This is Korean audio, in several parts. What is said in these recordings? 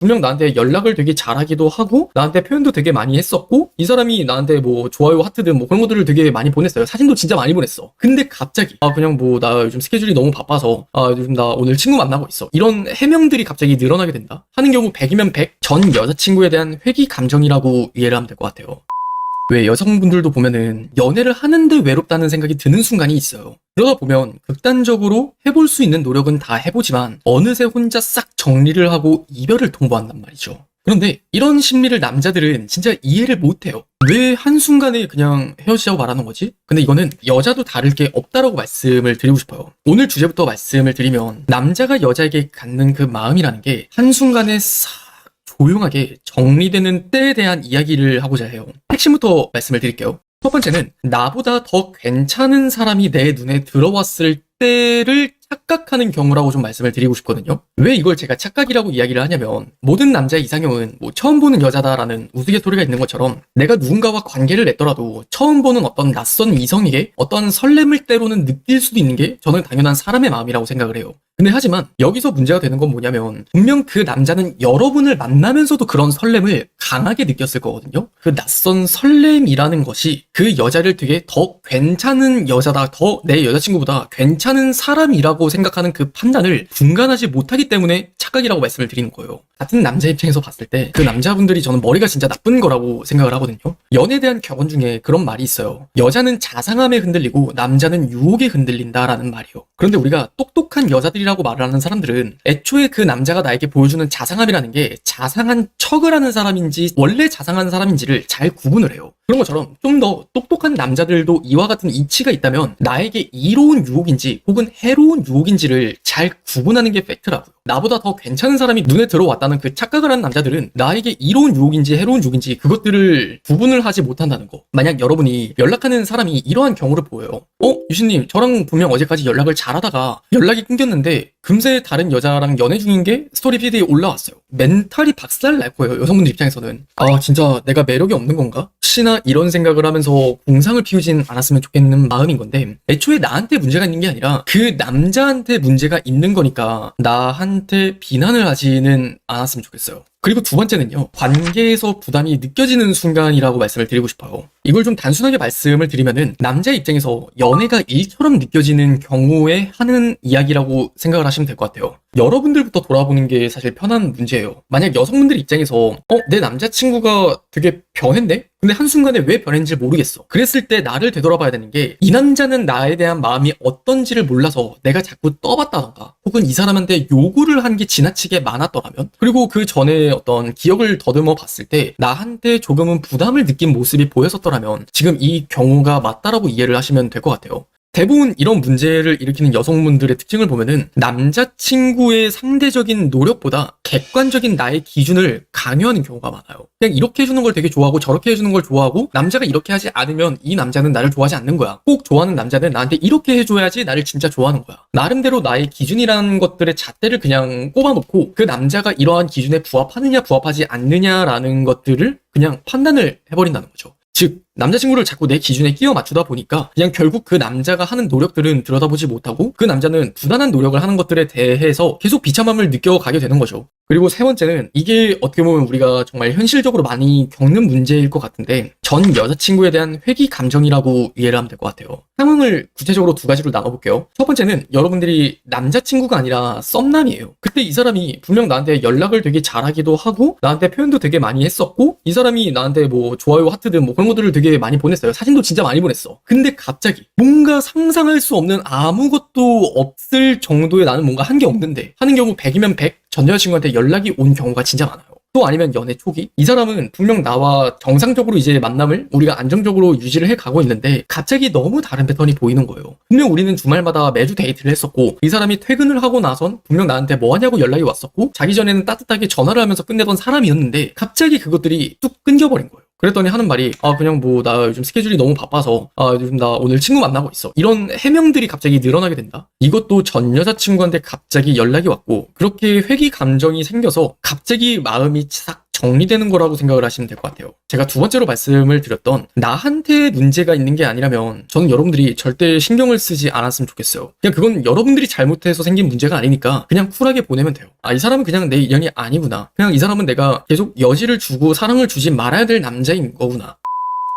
분명 나한테 연락을 되게 잘하기도 하고 나한테 표현도 되게 많이 했었고 이 사람이 나한테 뭐 좋아요 하트든 뭐 그런 것들을 되게 많이 보냈어요. 사진도 진짜 많이 보냈어. 근데 갑자기 그냥 뭐 나 요즘 스케줄이 너무 바빠서 요즘 나 오늘 친구 만나고 있어, 이런 해명들이 갑자기 늘어나게 된다 하는 경우 100이면 100 전 여자친구에 대한 회귀 감정이라고 이해를 하면 될 것 같아요. 왜 여성분들도 보면은 연애를 하는데 외롭다는 생각이 드는 순간이 있어요. 그러다 보면 극단적으로 해볼 수 있는 노력은 다 해보지만 어느새 혼자 싹 정리를 하고 이별을 통보한단 말이죠. 그런데 이런 심리를 남자들은 진짜 이해를 못해요. 왜 한순간에 그냥 헤어지자고 말하는 거지? 근데 이거는 여자도 다를 게 없다라고 말씀을 드리고 싶어요. 오늘 주제부터 말씀을 드리면 남자가 여자에게 갖는 그 마음이라는 게 한순간에 싹 조용하게 정리되는 때에 대한 이야기를 하고자 해요. 핵심부터 말씀을 드릴게요. 첫 번째는 나보다 더 괜찮은 사람이 내 눈에 들어왔을 때를 착각하는 경우라고 좀 말씀을 드리고 싶거든요. 왜 이걸 제가 착각이라고 이야기를 하냐면 모든 남자의 이상형은 뭐 처음 보는 여자다라는 우스갯소리가 있는 것처럼 내가 누군가와 관계를 맺더라도 처음 보는 어떤 낯선 이성에게 어떤 설렘을 때로는 느낄 수도 있는 게 저는 당연한 사람의 마음이라고 생각을 해요. 근데 하지만 여기서 문제가 되는 건 뭐냐면 분명 그 남자는 여러분을 만나면서도 그런 설렘을 강하게 느꼈을 거거든요. 그 낯선 설렘이라는 것이 그 여자를 되게 더 괜찮은 여자다, 더 내 여자친구보다 괜찮은 사람이라고 생각하는 그 판단을 분간하지 못하기 때문에 착각이라고 말씀을 드리는 거예요. 같은 남자 입장에서 봤을 때 그 남자분들이 저는 머리가 진짜 나쁜 거라고 생각을 하거든요. 연애에 대한 격언 중에 그런 말이 있어요. 여자는 자상함에 흔들리고 남자는 유혹에 흔들린다라는 말이요. 그런데 우리가 똑똑한 여자들이라고 말을 하는 사람들은 애초에 그 남자가 나에게 보여주는 자상함이라는 게 자상한 척을 하는 사람인지 원래 자상한 사람인지를 잘 구분을 해요. 그런 것처럼 좀 더 똑똑한 남자들도 이와 같은 이치가 있다면 나에게 이로운 유혹인지 혹은 해로운 유혹인지를 잘 구분하는 게 팩트라고요. 나보다 더 괜찮은 사람이 눈에 들어왔다는 그 착각을 하는 남자들은 나에게 이로운 유혹인지 해로운 유혹인지 그것들을 구분을 하지 못한다는 거. 만약 여러분이 연락하는 사람이 이러한 경우를 보여요. 유신님, 저랑 분명 어제까지 연락을 잘하다가 연락이 끊겼는데 금세 다른 여자랑 연애 중인 게 스토리 피드에 올라왔어요. 멘탈이 박살 날 거예요. 여성분들 입장에서는 진짜 내가 매력이 없는 건가? 혹시나 이런 생각을 하면서 공상을 피우진 않았으면 좋겠는 마음인 건데 애초에 나한테 문제가 있는 게 아니라 그 남자한테 문제가 있는 거니까 나한테 비난을 하지는 않았으면 좋겠어요. 그리고 두 번째는요, 관계에서 부담이 느껴지는 순간이라고 말씀을 드리고 싶어요. 이걸 좀 단순하게 말씀을 드리면은 남자 입장에서 연애가 일처럼 느껴지는 경우에 하는 이야기라고 생각을 하시면 될 것 같아요. 여러분들부터 돌아보는 게 사실 편한 문제예요. 만약 여성분들 입장에서 내 남자친구가 되게 변했네? 근데 한순간에 왜 변했는지 모르겠어. 그랬을 때 나를 되돌아봐야 되는 게 이 남자는 나에 대한 마음이 어떤지를 몰라서 내가 자꾸 떠봤다던가 혹은 이 사람한테 요구를 한 게 지나치게 많았더라면, 그리고 그 전에 어떤 기억을 더듬어 봤을 때 나한테 조금은 부담을 느낀 모습이 보였었더라면 지금 이 경우가 맞다라고 이해를 하시면 될 것 같아요. 대부분 이런 문제를 일으키는 여성분들의 특징을 보면은 남자친구의 상대적인 노력보다 객관적인 나의 기준을 강요하는 경우가 많아요. 그냥 이렇게 해주는 걸 되게 좋아하고 저렇게 해주는 걸 좋아하고 남자가 이렇게 하지 않으면 이 남자는 나를 좋아하지 않는 거야. 꼭 좋아하는 남자는 나한테 이렇게 해줘야지 나를 진짜 좋아하는 거야. 나름대로 나의 기준이라는 것들의 잣대를 그냥 꼽아놓고 그 남자가 이러한 기준에 부합하느냐 부합하지 않느냐라는 것들을 그냥 판단을 해버린다는 거죠. 즉 남자친구를 자꾸 내 기준에 끼워 맞추다 보니까 그냥 결국 그 남자가 하는 노력들은 들여다보지 못하고 그 남자는 부단한 노력을 하는 것들에 대해서 계속 비참함을 느껴가게 되는 거죠. 그리고 세 번째는 이게 어떻게 보면 우리가 정말 현실적으로 많이 겪는 문제일 것 같은데 전 여자친구에 대한 회귀 감정이라고 이해를 하면 될 것 같아요. 상황을 구체적으로 두 가지로 나눠볼게요. 첫 번째는 여러분들이 남자친구가 아니라 썸남이에요. 그때 이 사람이 분명 나한테 연락을 되게 잘하기도 하고 나한테 표현도 되게 많이 했었고 이 사람이 나한테 뭐 좋아요 하트든 뭐 그런 것들을 되게 많이 보냈어요. 사진도 진짜 많이 보냈어. 근데 갑자기 뭔가 상상할 수 없는 아무것도 없을 정도의 나는 뭔가 한 게 없는데 하는 경우 100이면 100 전 여자친구한테 연락이 온 경우가 진짜 많아요. 또 아니면 연애 초기 이 사람은 분명 나와 정상적으로 이제 만남을 우리가 안정적으로 유지를 해가고 있는데 갑자기 너무 다른 패턴이 보이는 거예요. 분명 우리는 주말마다 매주 데이트를 했었고 이 사람이 퇴근을 하고 나선 분명 나한테 뭐 하냐고 연락이 왔었고 자기 전에는 따뜻하게 전화를 하면서 끝내던 사람이었는데 갑자기 그것들이 뚝 끊겨버린 거예요. 그랬더니 하는 말이 그냥 뭐 나 요즘 스케줄이 너무 바빠서 요즘 나 오늘 친구 만나고 있어, 이런 해명들이 갑자기 늘어나게 된다. 이것도 전 여자친구한테 갑자기 연락이 왔고 그렇게 회귀 감정이 생겨서 갑자기 마음이 싹 정리되는 거라고 생각을 하시면 될 것 같아요. 제가 두 번째로 말씀을 드렸던 나한테 문제가 있는 게 아니라면 저는 여러분들이 절대 신경을 쓰지 않았으면 좋겠어요. 그냥 그건 여러분들이 잘못해서 생긴 문제가 아니니까 그냥 쿨하게 보내면 돼요. 아, 이 사람은 그냥 내 인연이 아니구나. 그냥 이 사람은 내가 계속 여지를 주고 사랑을 주지 말아야 될 남자인 거구나.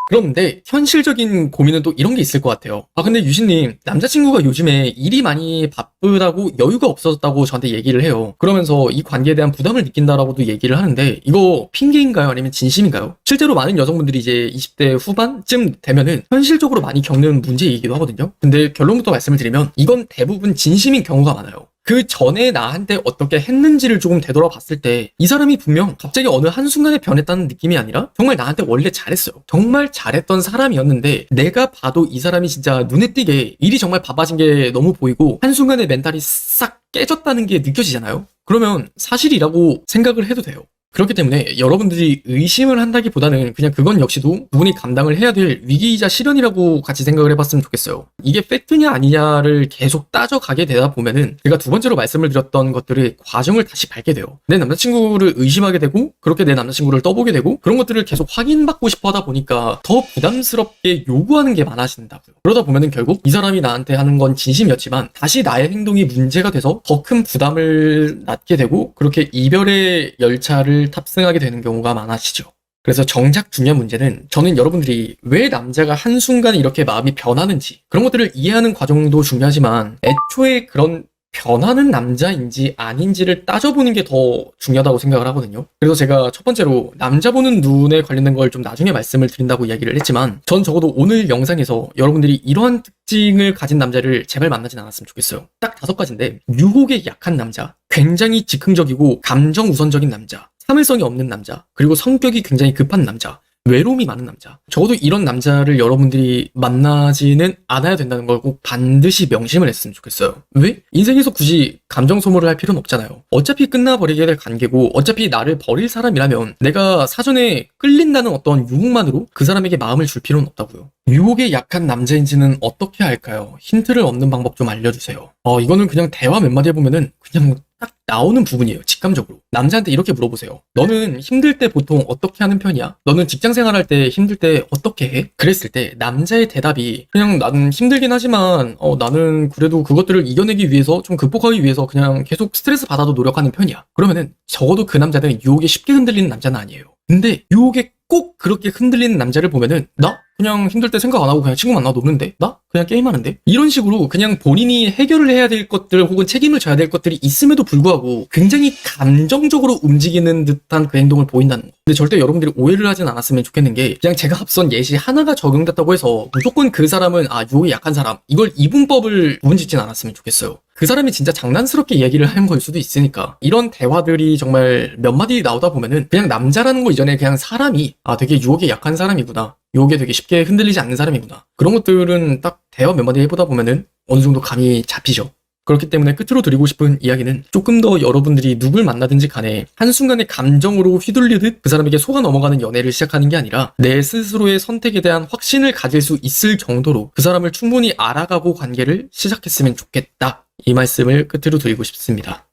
그런데 현실적인 고민은 또 이런 게 있을 것 같아요. 아, 근데 유신님, 남자친구가 요즘에 일이 많이 바쁘다고 여유가 없어졌다고 저한테 얘기를 해요. 그러면서 이 관계에 대한 부담을 느낀다라고도 얘기를 하는데 이거 핑계인가요? 아니면 진심인가요? 실제로 많은 여성분들이 이제 20대 후반쯤 되면은 현실적으로 많이 겪는 문제이기도 하거든요. 근데 결론부터 말씀을 드리면 이건 대부분 진심인 경우가 많아요. 그 전에 나한테 어떻게 했는지를 조금 되돌아봤을 때 이 사람이 분명 갑자기 어느 한순간에 변했다는 느낌이 아니라 정말 나한테 원래 잘했어요. 정말 잘했던 사람이었는데 내가 봐도 이 사람이 진짜 눈에 띄게 일이 정말 바빠진 게 너무 보이고 한순간에 멘탈이 싹 깨졌다는 게 느껴지잖아요. 그러면 사실이라고 생각을 해도 돼요. 그렇기 때문에 여러분들이 의심을 한다기보다는 그냥 그건 역시도 그분이 감당을 해야 될 위기이자 시련이라고 같이 생각을 해봤으면 좋겠어요. 이게 팩트냐 아니냐를 계속 따져가게 되다 보면은 제가 두 번째로 말씀을 드렸던 것들의 과정을 다시 밟게 돼요. 내 남자친구를 의심하게 되고 그렇게 내 남자친구를 떠보게 되고 그런 것들을 계속 확인받고 싶어 하다 보니까 더 부담스럽게 요구하는 게 많아진다고요. 그러다 보면은 결국 이 사람이 나한테 하는 건 진심이었지만 다시 나의 행동이 문제가 돼서 더 큰 부담을 낳게 되고 그렇게 이별의 열차를 탑승하게 되는 경우가 많아지죠. 그래서 정작 중요한 문제는 저는 여러분들이 왜 남자가 한순간에 이렇게 마음이 변하는지 그런 것들을 이해하는 과정도 중요하지만 애초에 그런 변하는 남자인지 아닌지를 따져보는 게 더 중요하다고 생각을 하거든요. 그래서 제가 첫 번째로 남자 보는 눈에 관련된 걸 좀 나중에 말씀을 드린다고 이야기를 했지만 전 적어도 오늘 영상에서 여러분들이 이러한 특징을 가진 남자를 제발 만나진 않았으면 좋겠어요. 딱 5가지인데 유혹에 약한 남자, 굉장히 즉흥적이고 감정 우선적인 남자, 참을성이 없는 남자, 그리고 성격이 굉장히 급한 남자, 외로움이 많은 남자. 적어도 이런 남자를 여러분들이 만나지는 않아야 된다는 걸 꼭 반드시 명심을 했으면 좋겠어요. 왜? 인생에서 굳이 감정 소모를 할 필요는 없잖아요. 어차피 끝나버리게 될 관계고 어차피 나를 버릴 사람이라면 내가 사전에 끌린다는 어떤 유혹만으로 그 사람에게 마음을 줄 필요는 없다고요. 유혹에 약한 남자인지는 어떻게 할까요? 힌트를 얻는 방법 좀 알려주세요. 이거는 그냥 대화 몇 마디 해보면은 그냥 딱 나오는 부분이에요. 직감적으로. 남자한테 이렇게 물어보세요. 너는 힘들 때 보통 어떻게 하는 편이야? 너는 직장 생활할 때 힘들 때 어떻게 해? 그랬을 때 남자의 대답이 그냥 나는 힘들긴 하지만 나는 그래도 그것들을 이겨내기 위해서 좀 극복하기 위해서 그냥 계속 스트레스 받아도 노력하는 편이야. 그러면은 적어도 그 남자는 유혹에 쉽게 흔들리는 남자는 아니에요. 근데 유혹에 꼭 그렇게 흔들리는 남자를 보면은 나? 그냥 힘들 때 생각 안 하고 그냥 친구 만나 노는데? 나? 그냥 게임하는데? 이런 식으로 그냥 본인이 해결을 해야 될 것들 혹은 책임을 져야 될 것들이 있음에도 불구하고 굉장히 감정적으로 움직이는 듯한 그 행동을 보인다는 거. 근데 절대 여러분들이 오해를 하진 않았으면 좋겠는 게 그냥 제가 앞선 예시 하나가 적용됐다고 해서 무조건 그 사람은 유혹이 약한 사람 이걸 이분법을 구분짓진 않았으면 좋겠어요. 그 사람이 진짜 장난스럽게 이야기를 하는 걸 수도 있으니까 이런 대화들이 정말 몇 마디 나오다 보면은 그냥 남자라는 거 이전에 그냥 사람이 되게 유혹에 약한 사람이구나. 유혹에 되게 쉽게 흔들리지 않는 사람이구나. 그런 것들은 딱 대화 몇 마디 해보다 보면은 어느 정도 감이 잡히죠. 그렇기 때문에 끝으로 드리고 싶은 이야기는 조금 더 여러분들이 누굴 만나든지 간에 한순간에 감정으로 휘둘리듯 그 사람에게 속아 넘어가는 연애를 시작하는 게 아니라 내 스스로의 선택에 대한 확신을 가질 수 있을 정도로 그 사람을 충분히 알아가고 관계를 시작했으면 좋겠다. 이 말씀을 끝으로 드리고 싶습니다.